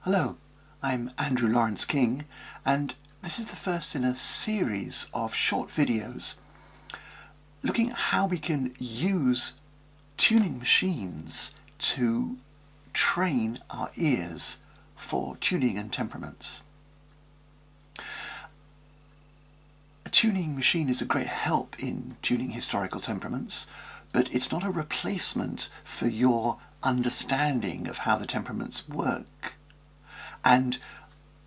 Hello, I'm Andrew Lawrence King, and this is the first in a series of short videos looking at how we can use tuning machines to train our ears for tuning and temperaments. A tuning machine is a great help in tuning historical temperaments, but it's not a replacement for your understanding of how the temperaments work and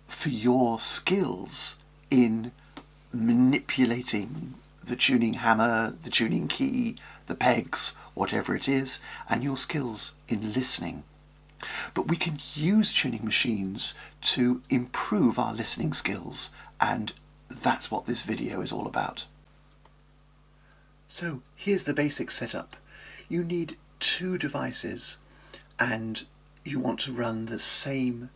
for your skills in manipulating the tuning hammer, the tuning key, the pegs, whatever it is, and your skills in listening. But we can use tuning machines to improve our listening skills, and that's what this video is all about. So here's the basic setup. You need two devices and you want to run the same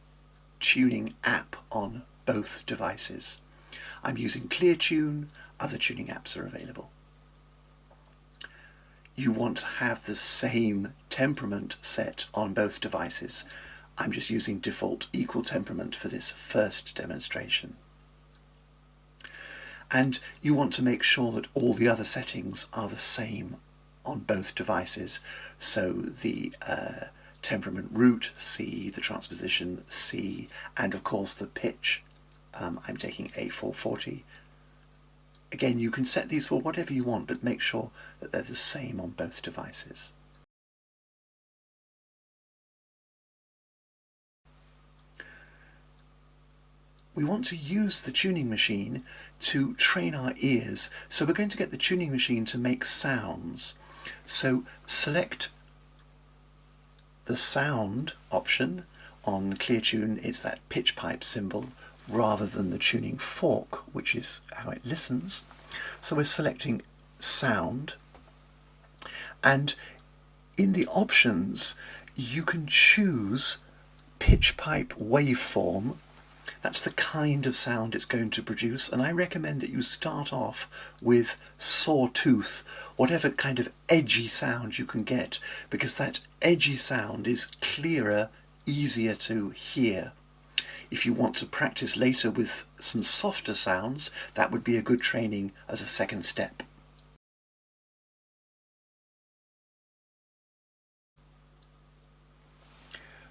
tuning app on both devices. I'm using ClearTune, other tuning apps are available. You want to have the same temperament set on both devices. I'm just using default equal temperament for this first demonstration. And you want to make sure that all the other settings are the same on both devices. So the temperament root C, the transposition C, and of course the pitch. I'm taking A440. Again, you can set these for whatever you want, but make sure that they're the same on both devices. We want to use the tuning machine to train our ears, so we're going to get the tuning machine to make sounds. So select the sound option. On ClearTune it's that pitch pipe symbol rather than the tuning fork, which is how it listens. So we're selecting sound, and in the options you can choose pitch pipe waveform. That's the kind of sound it's going to produce, and I recommend that you start off with sawtooth, whatever kind of edgy sound you can get, because that edgy sound is clearer, easier to hear. If you want to practice later with some softer sounds, that would be a good training as a second step.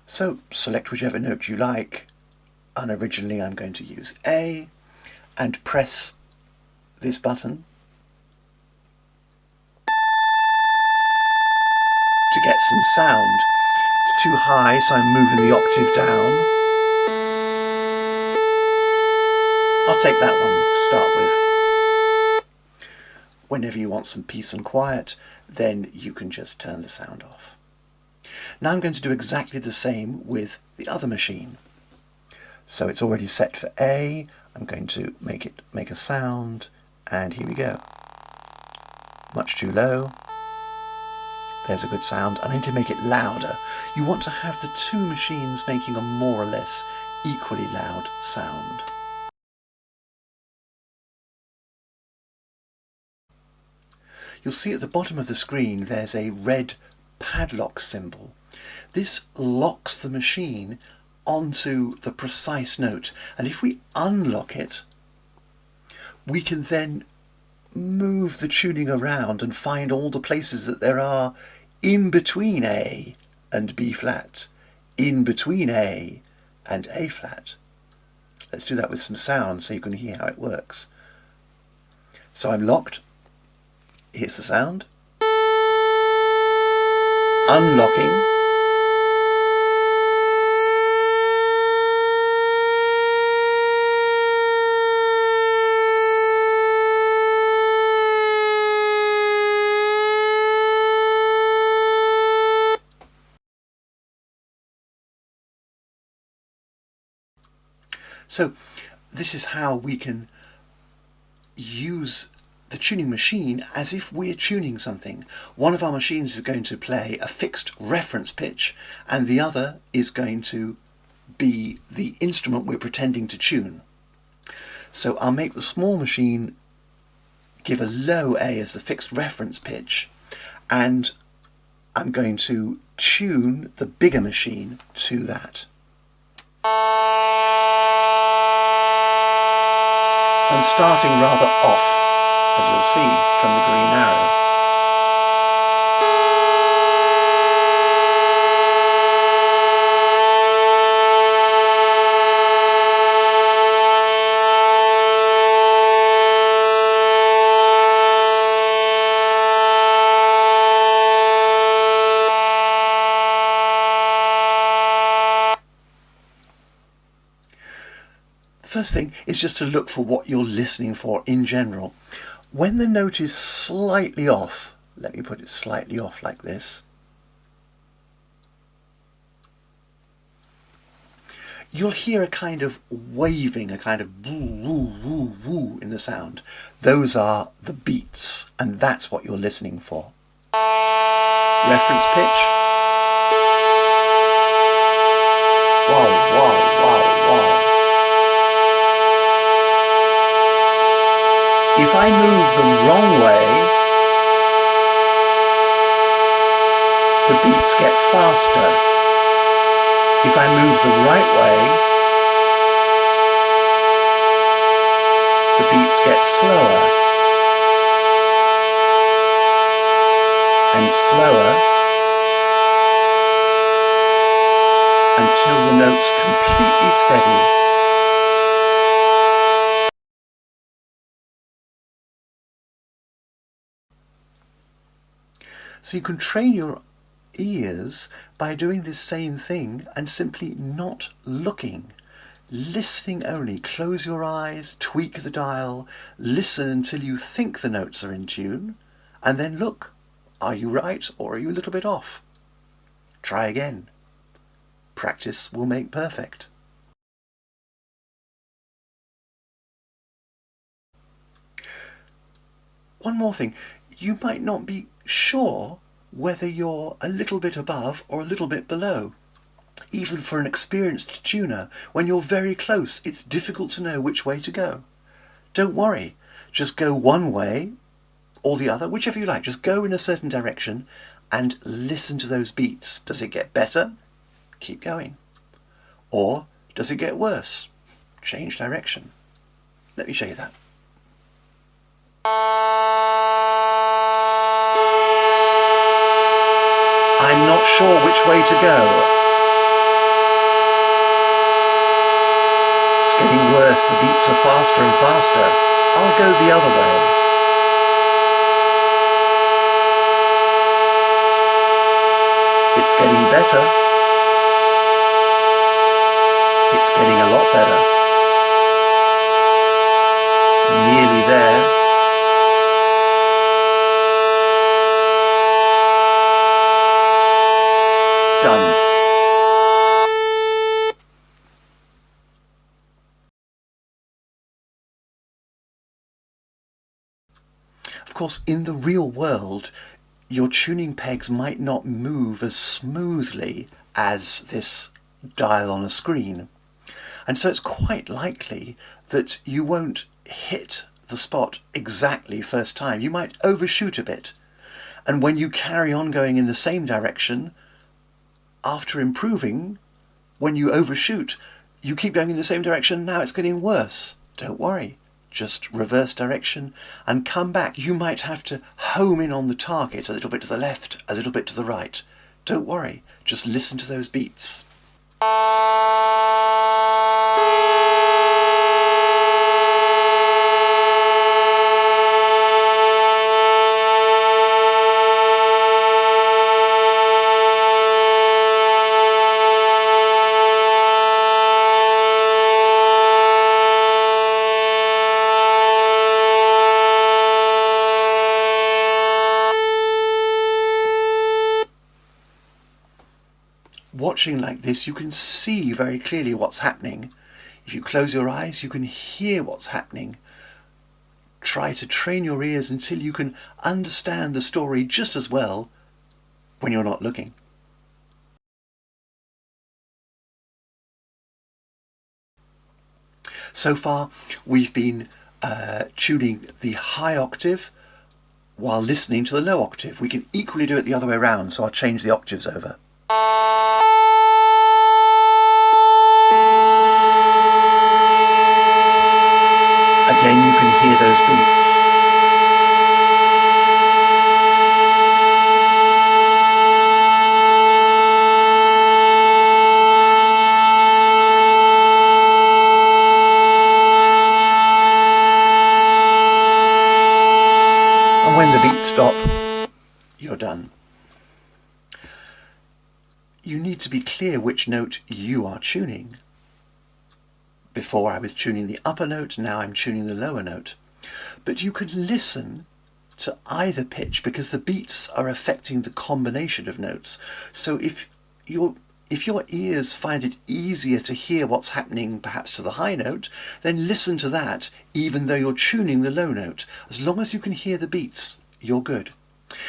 So select whichever note you like. Originally I'm going to use A, and press this button to get some sound. It's too high, so I'm moving the octave down. I'll take that one to start with. Whenever you want some peace and quiet, then you can just turn the sound off. Now I'm going to do exactly the same with the other machine. So it's already set for A. I'm going to make a sound, and here we go. Much too low. There's a good sound. I need to make it louder. You want to have the two machines making a more or less equally loud sound. You'll see at the bottom of the screen there's a red padlock symbol. This locks the machine onto the precise note, and if we unlock it, we can then move the tuning around and find all the places that there are in between A and B flat, in between A and A flat. Let's do that with some sound so you can hear how it works. So I'm locked. Here's the sound. Unlocking. So this is how we can use the tuning machine as if we're tuning something. One of our machines is going to play a fixed reference pitch, and the other is going to be the instrument we're pretending to tune. So I'll make the small machine give a low A as the fixed reference pitch, and I'm going to tune the bigger machine to that. So I'm starting rather off, as you'll see from the green arrow. First thing is just to look for what you're listening for in general. When the note is slightly off, let me put it slightly off like this, you'll hear a kind of waving, a kind of woo, woo, woo, woo in the sound. Those are the beats, and that's what you're listening for. Reference pitch. Wow, wow, wow, wow. If I move the wrong way, the beats get faster. If I move the right way, the beats get slower and slower until the note's completely steady. So you can train your ears by doing this same thing and simply not looking. Listening only. Close your eyes, tweak the dial, listen until you think the notes are in tune, and then look. Are you right or are you a little bit off? Try again. Practice will make perfect. One more thing. You might not be sure whether you're a little bit above or a little bit below. Even for an experienced tuner, when you're very close, it's difficult to know which way to go. Don't worry, just go one way or the other, whichever you like. Just go in a certain direction and listen to those beats. Does it get better? Keep going. Or does it get worse? Change direction. Let me show you that. I'm not sure which way to go. It's getting worse. The beats are faster and faster. I'll go the other way. It's getting better. It's getting a lot better. Nearly there. Done. Of course, in the real world, your tuning pegs might not move as smoothly as this dial on a screen. And so it's quite likely that you won't hit the spot exactly first time. You might overshoot a bit. And when you carry on going in the same direction, after improving, when you overshoot, you keep going in the same direction, now it's getting worse. Don't worry, just reverse direction and come back. You might have to home in on the target a little bit to the left, a little bit to the right. Don't worry, just listen to those beats. Watching like this, you can see very clearly what's happening. If you close your eyes, you can hear what's happening. Try to train your ears until you can understand the story just as well when you're not looking. So far, we've been tuning the high octave while listening to the low octave. We can equally do it the other way around, so I'll change the octaves over. again you can hear those beats. And when the beats stop, you're done. You need to be clear which note you are tuning. Before I was tuning the upper note, now I'm tuning the lower note. But you can listen to either pitch because the beats are affecting the combination of notes. So if your ears find it easier to hear what's happening perhaps to the high note, then listen to that even though you're tuning the low note. As long as you can hear the beats, you're good.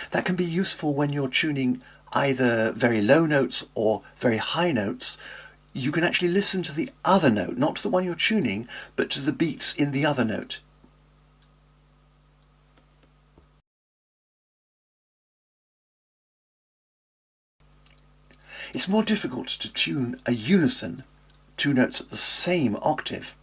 That can be useful when you're tuning either very low notes or very high notes. You can actually listen to the other note, not to the one you're tuning, but to the beats in the other note. It's more difficult to tune a unison, two notes at the same octave.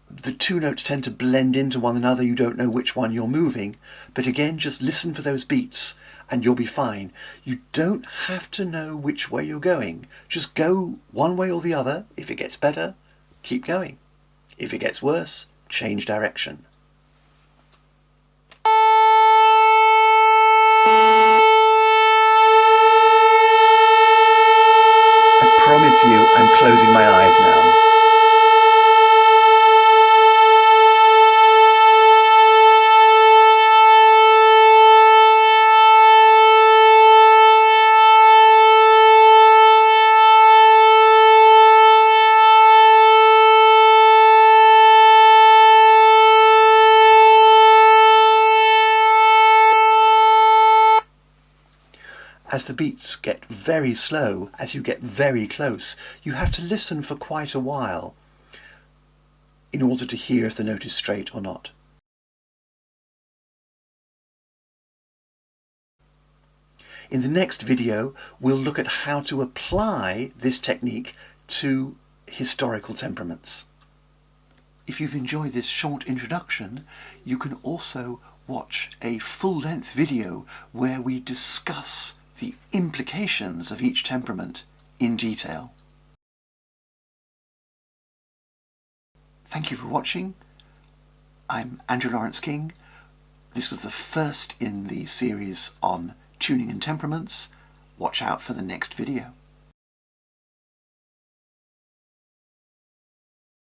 The two notes tend to blend into one another, you don't know which one you're moving, but again just listen for those beats and you'll be fine. You don't have to know which way you're going, just go one way or the other. If it gets better, keep going. If it gets worse, change direction. I promise you I'm closing my eyes now. As the beats get very slow, as you get very close, you have to listen for quite a while in order to hear if the note is straight or not. In the next video, we'll look at how to apply this technique to historical temperaments. If you've enjoyed this short introduction, you can also watch a full-length video where we discuss the implications of each temperament in detail. Thank you for watching. I'm Andrew Lawrence King. This was the first in the series on tuning and temperaments. Watch out for the next video.